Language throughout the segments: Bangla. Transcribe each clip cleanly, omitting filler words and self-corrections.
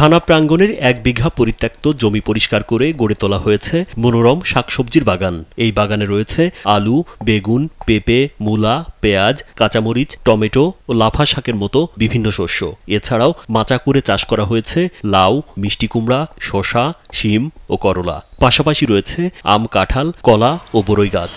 থানা প্রাঙ্গণের 1 বিঘা পরিত্যক্ত জমি পরিষ্কার করে গড়ে তোলা হয়েছে মনোরম শাকসবজির বাগান। এই বাগানে রয়েছে আলু, বেগুন, পেঁপে, মূলা, পেঁয়াজ, কাঁচামরিচ, টমেটো ও লাফা শাকের মতো বিভিন্ন শস্য। এছাড়াও মাচা করে চাষ করা হয়েছে লাউ, মিষ্টি কুমড়া, শসা, শিম ও করলা। পাশাপাশি রয়েছে আম, কাঁঠাল, কলা ও বরই গাছ।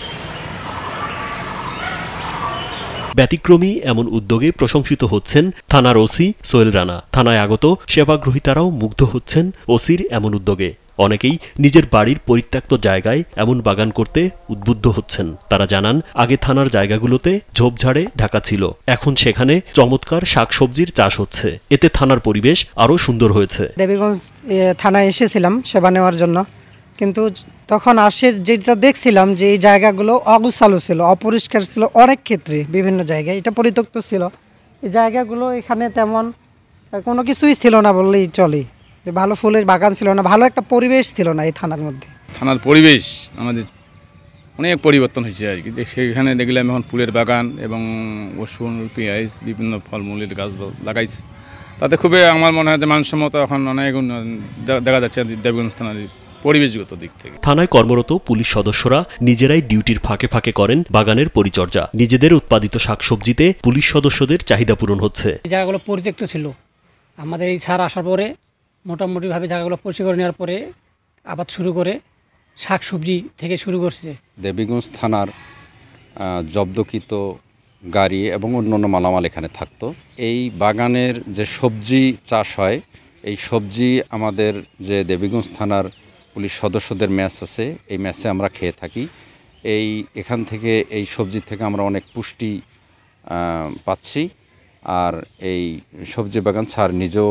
ব্যতিক্রমী এমন উদ্যোগে প্রশংসিত হচ্ছেন থানার ওসি সোহেল রানা। থানায় আগত সেবাগ্রহীতারাও মুগ্ধ হচ্ছেন ওসির এমন উদ্যোগে। অনেকেই নিজের বাড়ির পরিত্যক্ত জায়গায় এমন বাগান করতে উদ্বুদ্ধ হচ্ছেন। তারা জানান, আগে থানার জায়গাগুলোতে ঝোপঝাড়ে ঢাকা ছিল, এখন সেখানে চমৎকার শাকসবজির চাষ হচ্ছে। এতে থানার পরিবেশ আরও সুন্দর হয়েছে। দেবীগঞ্জ থানায় এসেছিলাম সেবা নেওয়ার জন্য, কিন্তু তখন আসে যেটা দেখছিলাম যে এই জায়গাগুলো অগুছালো ছিল, অপরিষ্কার ছিল অনেক ক্ষেত্রে, বিভিন্ন জায়গায় এটা পরিত্যক্ত ছিল। এই জায়গাগুলো এখানে তেমন কোনো কিছুই ছিল না বললেই চলে, যে ভালো ফুলের বাগান ছিল না, ভালো একটা পরিবেশ ছিল না এই থানার মধ্যে। থানার পরিবেশ আমাদের অনেক পরিবর্তন হয়েছে আর কি। সেখানে দেখলাম এখন ফুলের বাগান এবং রসুন, পেঁয়াজ, বিভিন্ন ফলমূলের গাছ লাগাইছে। তাতে খুবই আমার মনে হয় যে মানসম্মত এখন অনেক দেখা যাচ্ছে দেবীগঞ্জ থানার পরিবেশগত দিক থেকে। থানায় কর্মরত পুলিশ সদস্যরা নিজেরাই ডিউটির ফাঁকে ফাঁকে করেন বাগানের পরিচর্যা। নিজেদের উৎপাদিত শাকসবজিতে পুলিশ সদস্যদের চাহিদা পূরণ হচ্ছে। এই জায়গাগুলো পরিত্যক্ত ছিল, আমাদের এই ছাড় আসার পরে মোটামুটিভাবে জায়গাগুলো পরিষ্কার করে নেওয়ার পরে আবার শুরু করে শাকসবজি থেকে শুরু করছে। দেবীগঞ্জ থানার জব্দকৃত গাড়ি এবং অন্যান্য মালামাল এখানে থাকতো। এই বাগানের যে সবজি চাষ হয়, এই সবজি আমাদের যে দেবীগঞ্জ থানার পুলিশ সদস্যদের ম্যাচ আছে, এই ম্যাচে আমরা খেয়ে থাকি। এখান থেকে এই সবজি থেকে আমরা অনেক পুষ্টি পাচ্ছি। আর এই সবজি বাগান স্যার নিজেও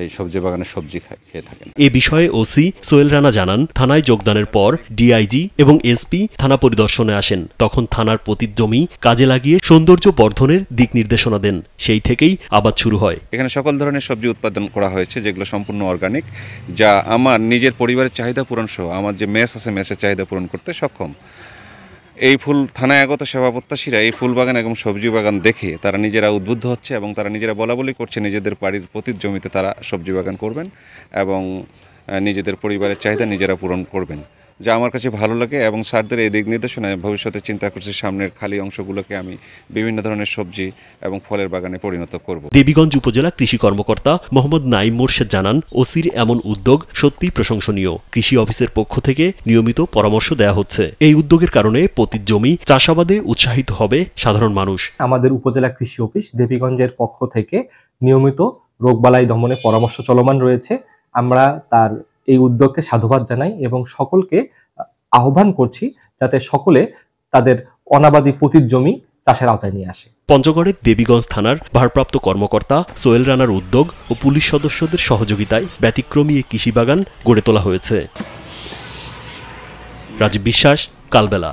এই সবজি বাগানের সবজি খেয়ে থাকেন। এ বিষয়ে ওসি সোহেল রানা জানান, থানায় যোগদানের পর ডিআইজি এবং এসপি থানা পরিদর্শনে আসেন। তখন থানার পতিত জমি কাজে লাগিয়ে সৌন্দর্য বর্ধনের দিক নির্দেশনা দেন। সেই থেকেই আবাদ শুরু হয়। এখানে সকল ধরনের সবজি উৎপাদন করা হয়েছে, যেগুলো সম্পূর্ণ অর্গানিক, যা আমার নিজের পরিবারের চাহিদা পূরণ সহ আমার যে মেস আছে, মেসের চাহিদা পূরণ করতে সক্ষম। এই ফুল থানায় আগত সেবা প্রত্যাশীরা এই ফুল বাগান এবং সবজি বাগান দেখে তারা নিজেরা উদ্বুদ্ধ হচ্ছে এবং তারা নিজেরা বলাবলি করছে নিজেদের বাড়ির পতিত জমিতে তারা সবজি বাগান করবেন এবং নিজেদের পরিবারের চাহিদা নিজেরা পূরণ করবেন, যা আমার কাছে ভালো লাগে। এবং স্যারদের এই দিক নির্দেশনায় ভবিষ্যতে চিন্তা করছি সামনের খালি অংশগুলোকে আমি বিভিন্ন ধরনের সবজি এবং ফলের বাগানে পরিণত করব। দেবীগঞ্জ উপজেলা কৃষি কর্মকর্তা মোহাম্মদ নাইম মোর্শেদ জানান, ওসির এমন উদ্যোগ সত্যিই প্রশংসনীয়। কৃষি অফিসের পক্ষ থেকে নিয়মিত পরামর্শ দেওয়া হচ্ছে। এই উদ্যোগের কারণে পতিত জমি চাষাবাদে উৎসাহিত হবে সাধারণ মানুষ। আমাদের উপজেলা কৃষি অফিস দেবীগঞ্জের পক্ষ থেকে নিয়মিত রোগবালাই দমনে পরামর্শ চলমান রয়েছে। আমরা তার এই উদ্যোগকে সাধুবাদ জানাই এবং সকলকে আহ্বান করছি যাতে সকলে তাদের অনাবাদী পতিত জমি চাষের আওতায় নিয়ে আসে। পঞ্চগড়ের দেবীগঞ্জ থানার ভারপ্রাপ্ত কর্মকর্তা সোহেল রানার উদ্যোগ ও পুলিশ সদস্যদের সহযোগিতায় ব্যতিক্রমী এই কৃষি বাগান গড়ে তোলা হয়েছে। রাজীব বিশ্বাস, কালবেলা।